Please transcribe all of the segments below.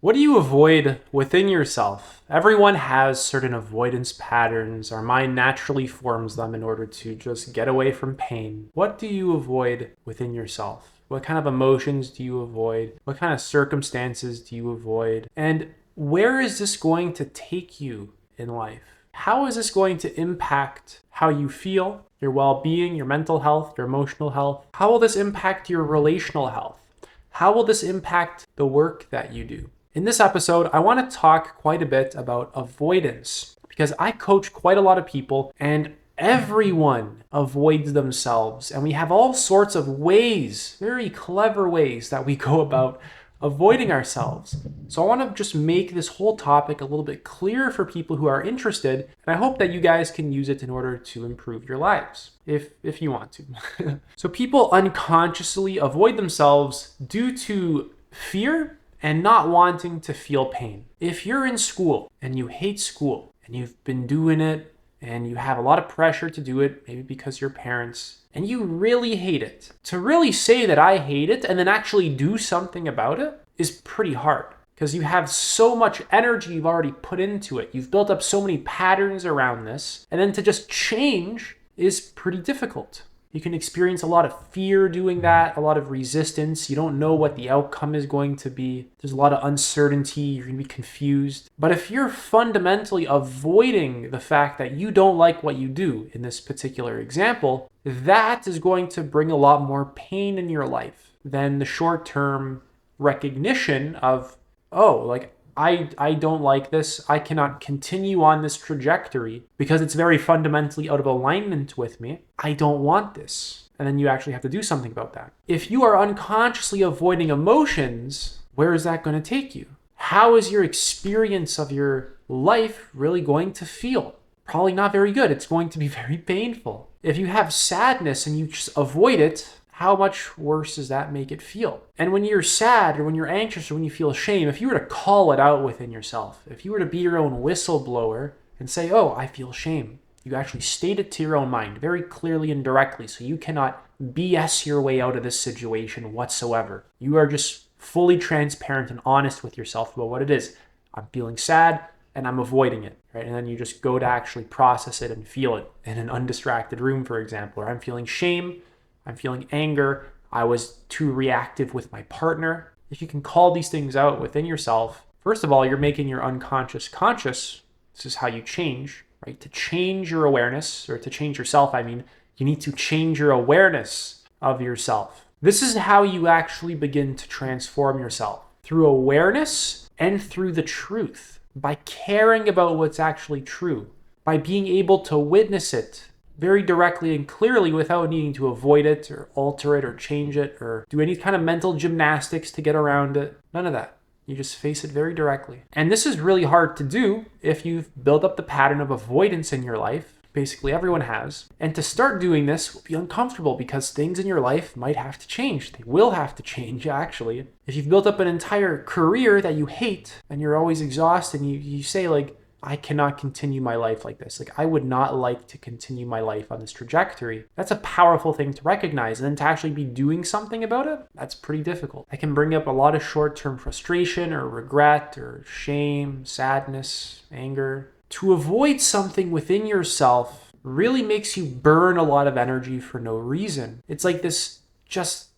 What do you avoid within yourself? Everyone has certain avoidance patterns. Our mind naturally forms them in order to just get away from pain. What do you avoid within yourself? What kind of emotions do you avoid? What kind of circumstances do you avoid? And where is this going to take you in life? How is this going to impact how you feel, your well-being, your mental health, your emotional health? How will this impact your relational health? How will this impact the work that you do? In this episode, I want to talk quite a bit about avoidance because I coach quite a lot of people and everyone avoids themselves. And we have all sorts of ways, very clever ways that we go about avoiding ourselves. So I want to just make this whole topic a little bit clearer for people who are interested. And I hope that you guys can use it in order to improve your lives, if you want to. So people unconsciously avoid themselves due to fear and not wanting to feel pain. If you're in school and you hate school and you've been doing it and you have a lot of pressure to do it, maybe because your parents, and you really hate it, to really say that I hate it and then actually do something about it is pretty hard because you have so much energy you've already put into it. You've built up so many patterns around this, and then to just change is pretty difficult. You can experience a lot of fear doing that, a lot of resistance. You don't know what the outcome is going to be. There's a lot of uncertainty. You're going to be confused. But if you're fundamentally avoiding the fact that you don't like what you do in this particular example, that is going to bring a lot more pain in your life than the short-term recognition of, oh, like, I don't like this. I cannot continue on this trajectory because it's very fundamentally out of alignment with me. I don't want this. And then you actually have to do something about that. If you are unconsciously avoiding emotions, where is that going to take you? How is your experience of your life really going to feel? Probably not very good. It's going to be very painful. If you have sadness and you just avoid it, how much worse does that make it feel? And when you're sad or when you're anxious or when you feel shame, if you were to call it out within yourself, if you were to be your own whistleblower and say, oh, I feel shame, you actually state it to your own mind very clearly and directly, so you cannot BS your way out of this situation whatsoever. You are just fully transparent and honest with yourself about what it is. I'm feeling sad and I'm avoiding it, right? And then you just go to actually process it and feel it in an undistracted room, for example. Or I'm feeling shame, I'm feeling anger, I was too reactive with my partner. If you can call these things out within yourself, first of all, you're making your unconscious conscious. This is how you change, right? To change your awareness, or to change yourself, you need to change your awareness of yourself. This is how you actually begin to transform yourself, through awareness and through the truth, by caring about what's actually true, by being able to witness it very directly and clearly without needing to avoid it or alter it or change it or do any kind of mental gymnastics to get around it. None of that. You just face it very directly. And this is really hard to do if you've built up the pattern of avoidance in your life. Basically, everyone has. And to start doing this will be uncomfortable because things in your life might have to change. They will have to change, actually. If you've built up an entire career that you hate and you're always exhausted and you say, like, I cannot continue my life like this. Like, I would not like to continue my life on this trajectory. That's a powerful thing to recognize. And then to actually be doing something about it, that's pretty difficult. That can bring up a lot of short-term frustration or regret or shame, sadness, anger. To avoid something within yourself really makes you burn a lot of energy for no reason. It's like this just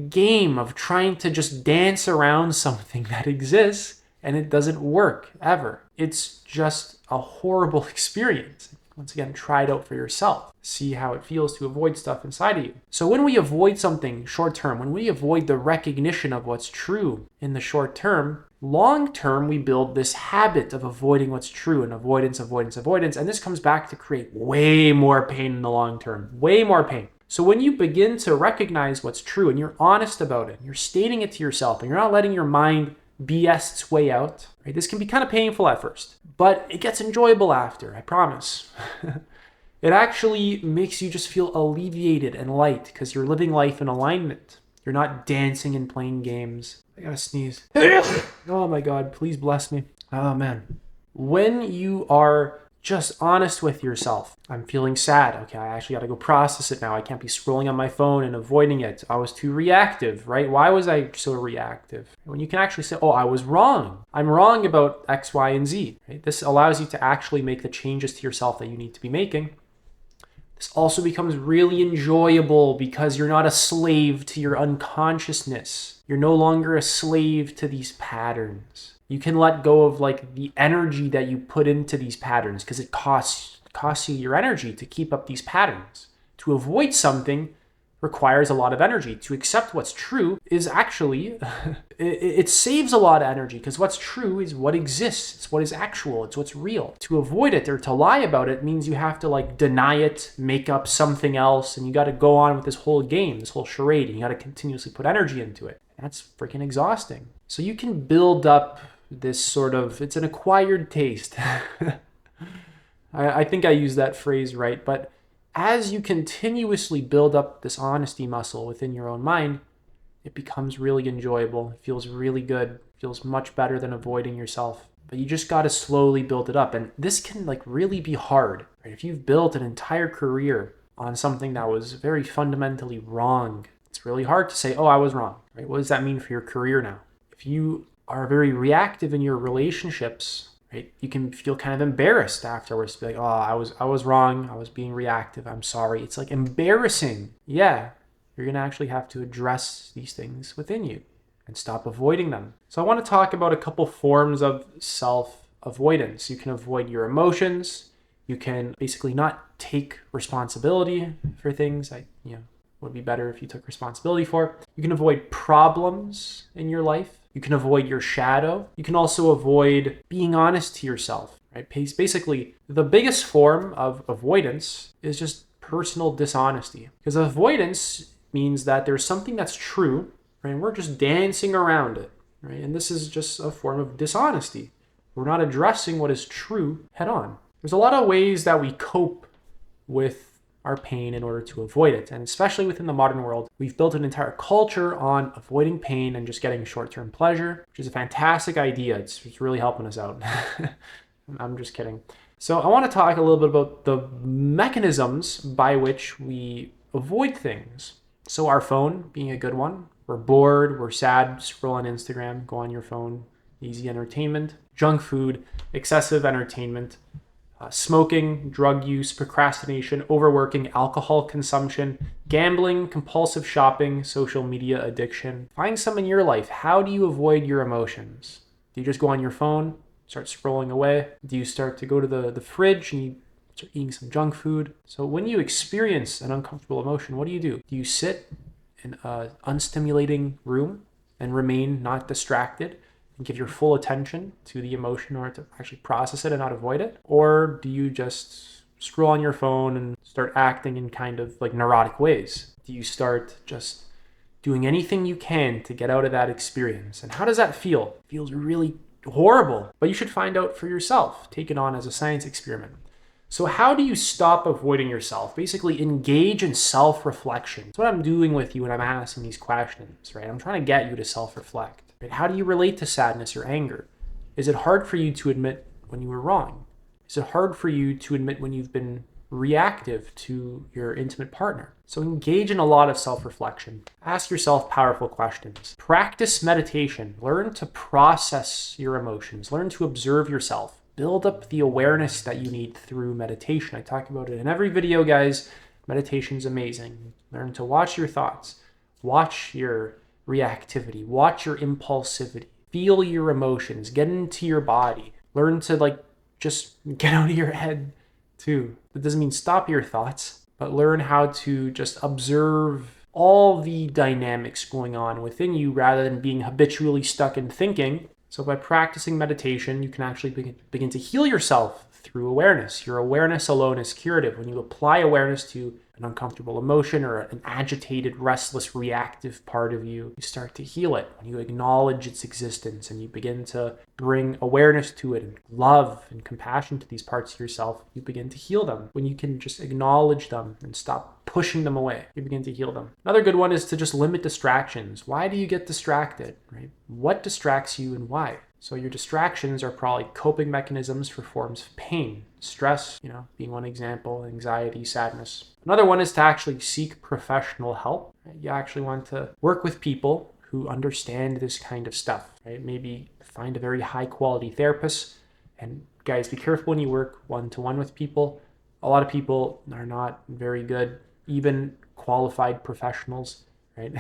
game of trying to just dance around something that exists, and it doesn't work ever. It's just a horrible experience. Once again, try it out for yourself. See how it feels to avoid stuff inside of you. So when we avoid something short term, when we avoid the recognition of what's true in the short term, long term, we build this habit of avoiding what's true and avoidance. And this comes back to create way more pain in the long term, way more pain. So when you begin to recognize what's true and you're honest about it, you're stating it to yourself and you're not letting your mind BS its way out, right? This can be kind of painful at first, but it gets enjoyable after, I promise. It actually makes you just feel alleviated and light because you're living life in alignment. You're not dancing and playing games. I gotta sneeze. Oh my God, please bless me. Oh man. When you are just honest with yourself. I'm feeling sad. Okay, I actually got to go process it now. I can't be scrolling on my phone and avoiding it. I was too reactive, right? Why was I so reactive? When you can actually say, oh, I was wrong. I'm wrong about X, Y, and Z. Right? This allows you to actually make the changes to yourself that you need to be making. This also becomes really enjoyable because you're not a slave to your unconsciousness. You're no longer a slave to these patterns. You can let go of like the energy that you put into these patterns because it costs you your energy to keep up these patterns. To avoid something requires a lot of energy. To accept what's true is actually, it saves a lot of energy because what's true is what exists. It's what is actual. It's what's real. To avoid it or to lie about it means you have to like deny it, make up something else, and you got to go on with this whole game, this whole charade, and you got to continuously put energy into it. That's freaking exhausting. So you can build up this sort of, it's an acquired taste. I think I used that phrase right, but as you continuously build up this honesty muscle within your own mind, it becomes really enjoyable. It feels really good. It feels much better than avoiding yourself. But you just got to slowly build it up. And this can like really be hard, right? If you've built an entire career on something that was very fundamentally wrong, it's really hard to say, oh, I was wrong, right? What does that mean for your career now? If you are very reactive in your relationships, right, you can feel kind of embarrassed afterwards. Be like, oh, I was wrong. I was being reactive. I'm sorry. It's like embarrassing. Yeah, you're going to actually have to address these things within you and stop avoiding them. So I want to talk about a couple forms of self-avoidance. You can avoid your emotions. You can basically not take responsibility for things that, would be better if you took responsibility for. You can avoid problems in your life. You can avoid your shadow. You can also avoid being honest to yourself, right? Basically, the biggest form of avoidance is just personal dishonesty. Because avoidance means that there's something that's true, right? And we're just dancing around it, right? And this is just a form of dishonesty. We're not addressing what is true head on. There's a lot of ways that we cope with our pain in order to avoid it. And especially within the modern world, we've built an entire culture on avoiding pain and just getting short-term pleasure, which is a fantastic idea. It's really helping us out. I'm just kidding. So I want to talk a little bit about the mechanisms by which we avoid things. So our phone being a good one. We're bored, we're sad, scroll on Instagram, go on your phone, easy entertainment. Junk food, excessive entertainment. Smoking, drug use, procrastination, overworking, alcohol consumption, gambling, compulsive shopping, social media addiction. Find some in your life. How do you avoid your emotions? Do you just go on your phone, start scrolling away? Do you start to go to the fridge and you start eating some junk food? So when you experience an uncomfortable emotion, what do? Do you sit in an unstimulating room and remain not distracted? And give your full attention to the emotion in order to actually process it and not avoid it? Or do you just scroll on your phone and start acting in kind of like neurotic ways? Do you start just doing anything you can to get out of that experience? And how does that feel? It feels really horrible, but you should find out for yourself. Take it on as a science experiment. So how do you stop avoiding yourself? Basically engage in self-reflection. That's what I'm doing with you when I'm asking these questions, right? I'm trying to get you to self-reflect. How do you relate to sadness or anger? Is it hard for you to admit when you were wrong? Is it hard for you to admit when you've been reactive to your intimate partner? So engage in a lot of self-reflection. Ask yourself powerful questions. Practice meditation. Learn to process your emotions. Learn to observe yourself. Build up the awareness that you need through meditation. I talk about it in every video, guys. Meditation's amazing. Learn to watch your thoughts. Watch your reactivity, watch your impulsivity, feel your emotions, get into your body, learn to just get out of your head too. That doesn't mean stop your thoughts, but learn how to just observe all the dynamics going on within you rather than being habitually stuck in thinking. So by practicing meditation, you can actually begin to heal yourself through awareness. Your awareness alone is curative. When you apply awareness to an uncomfortable emotion or an agitated, restless, reactive part of you, you start to heal it. When you acknowledge its existence and you begin to bring awareness to it and love and compassion to these parts of yourself, you begin to heal them. When you can just acknowledge them and stop pushing them away, you begin to heal them. Another good one is to just limit distractions. Why do you get distracted, right? What distracts you and why? So your distractions are probably coping mechanisms for forms of pain, stress, being one example, anxiety, sadness. Another one is to actually seek professional help. Right? You actually want to work with people who understand this kind of stuff, right? Maybe find a very high quality therapist. And guys, be careful when you work one-to-one with people. A lot of people are not very good, even qualified professionals, right?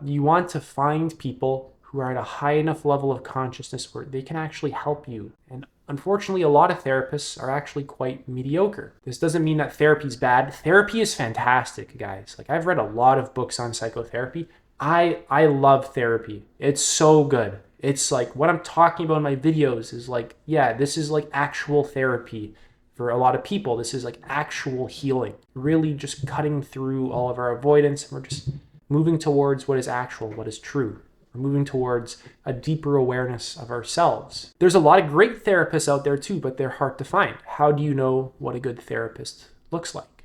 You want to find people who are at a high enough level of consciousness where they can actually help you. And unfortunately, a lot of therapists are actually quite mediocre. This doesn't mean that therapy is bad. Therapy is fantastic, guys. Like, I've read a lot of books on psychotherapy. I love therapy. It's so good. It's like what I'm talking about in my videos is like, yeah, this is like actual therapy. For a lot of people, this is like actual healing. Really just cutting through all of our avoidance, and we're just moving towards what is actual, what is true. We're moving towards a deeper awareness of ourselves. There's a lot of great therapists out there too, but they're hard to find. How do you know what a good therapist looks like?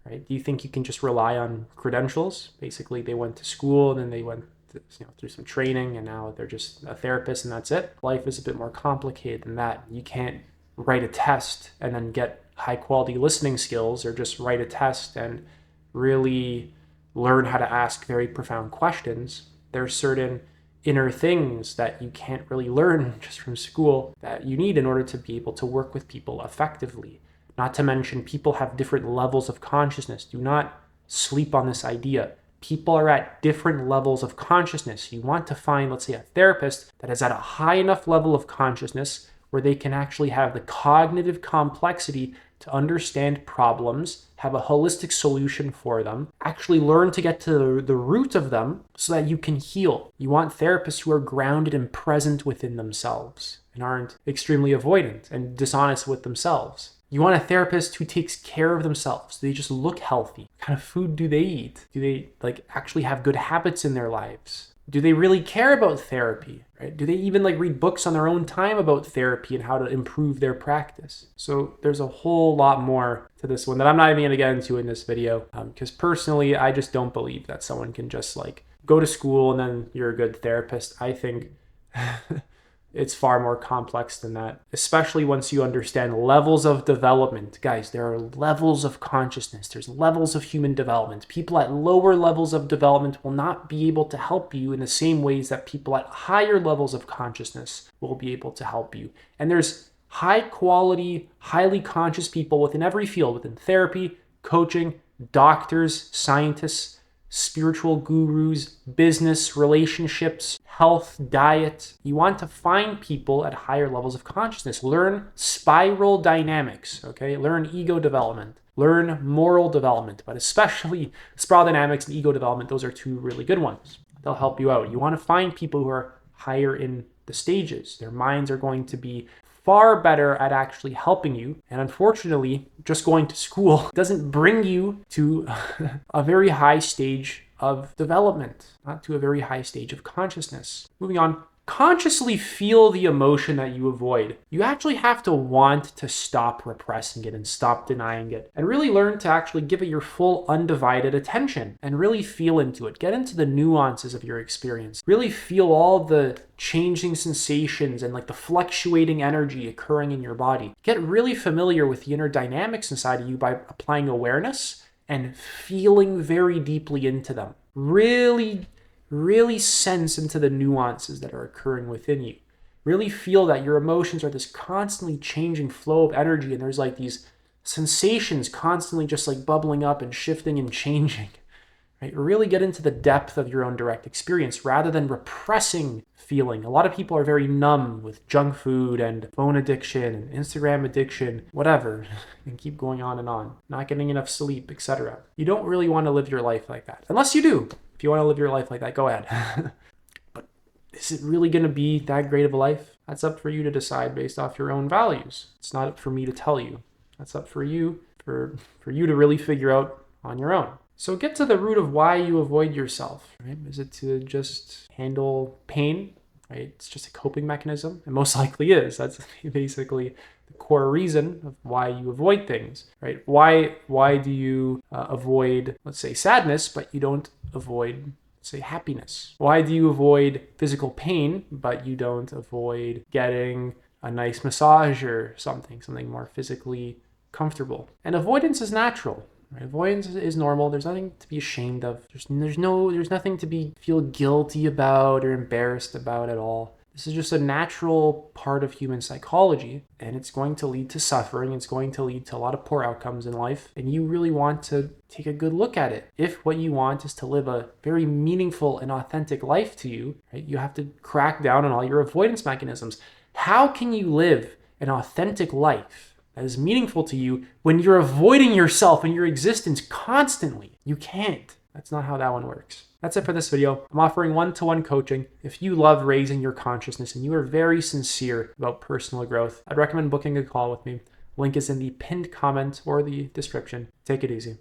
Right? Do you think you can just rely on credentials? Basically, they went to school and then they went through some training and now they're just a therapist and that's it. Life is a bit more complicated than that. You can't write a test and then get high quality listening skills, or just write a test and really learn how to ask very profound questions. There's certain inner things that you can't really learn just from school that you need in order to be able to work with people effectively. Not to mention, people have different levels of consciousness. Do not sleep on this idea. People are at different levels of consciousness. You want to find, let's say, a therapist that is at a high enough level of consciousness where they can actually have the cognitive complexity to understand problems, have a holistic solution for them, actually learn to get to the root of them so that you can heal. You want therapists who are grounded and present within themselves and aren't extremely avoidant and dishonest with themselves. You want a therapist who takes care of themselves. They just look healthy. What kind of food do they eat? Do they actually have good habits in their lives? Do they really care about therapy? Right? Do they even read books on their own time about therapy and how to improve their practice? So there's a whole lot more to this one that I'm not even going to get into in this video, because personally, I just don't believe that someone can just go to school and then you're a good therapist. I think it's far more complex than that, especially once you understand levels of development. Guys, there are levels of consciousness. There's levels of human development. People at lower levels of development will not be able to help you in the same ways that people at higher levels of consciousness will be able to help you. And there's high quality, highly conscious people within every field, within therapy, coaching, doctors, scientists, spiritual gurus, business, relationships, health, diet. You want to find people at higher levels of consciousness. Learn spiral dynamics, okay? Learn ego development. Learn moral development, but especially spiral dynamics and ego development. Those are two really good ones. They'll help you out. You want to find people who are higher in the stages. Their minds are going to be far better at actually helping you. And unfortunately, just going to school doesn't bring you to a very high stage of development, not to a very high stage of consciousness. Moving on, consciously feel the emotion that you avoid. You actually have to want to stop repressing it and stop denying it, and really learn to actually give it your full undivided attention and really feel into it. Get into the nuances of your experience. Really feel all the changing sensations and the fluctuating energy occurring in your body. Get really familiar with the inner dynamics inside of you by applying awareness and feeling very deeply into them. Really sense into the nuances that are occurring within you. Really feel that your emotions are this constantly changing flow of energy, and there's these sensations constantly just bubbling up and shifting and changing. Right? Really get into the depth of your own direct experience rather than repressing feeling. A lot of people are very numb with junk food and phone addiction and Instagram addiction, whatever, and keep going on, not getting enough sleep, etc. You don't really want to live your life like that. Unless you do. If you want to live your life like that, go ahead. But is it really going to be that great of a life? That's up for you to decide based off your own values. It's not up for me to tell you. That's up for you, for you to really figure out on your own. So get to the root of why you avoid yourself, right? Is it to just handle pain, right? It's just a coping mechanism. It most likely is. That's basically the core reason of why you avoid things, right? Why do you avoid, let's say, sadness, but you don't avoid say happiness. Why do you avoid physical pain, but you don't avoid getting a nice massage or something more physically comfortable? And avoidance is natural. Right? Avoidance is normal. There's nothing to be ashamed of. There's nothing to feel guilty about or embarrassed about at all. This is just a natural part of human psychology, and it's going to lead to suffering. It's going to lead to a lot of poor outcomes in life, and you really want to take a good look at it. If what you want is to live a very meaningful and authentic life to you, right, you have to crack down on all your avoidance mechanisms. How can you live an authentic life that is meaningful to you when you're avoiding yourself and your existence constantly? You can't. That's not how that one works. That's it for this video. I'm offering one-to-one coaching. If you love raising your consciousness and you are very sincere about personal growth, I'd recommend booking a call with me. Link is in the pinned comment or the description. Take it easy.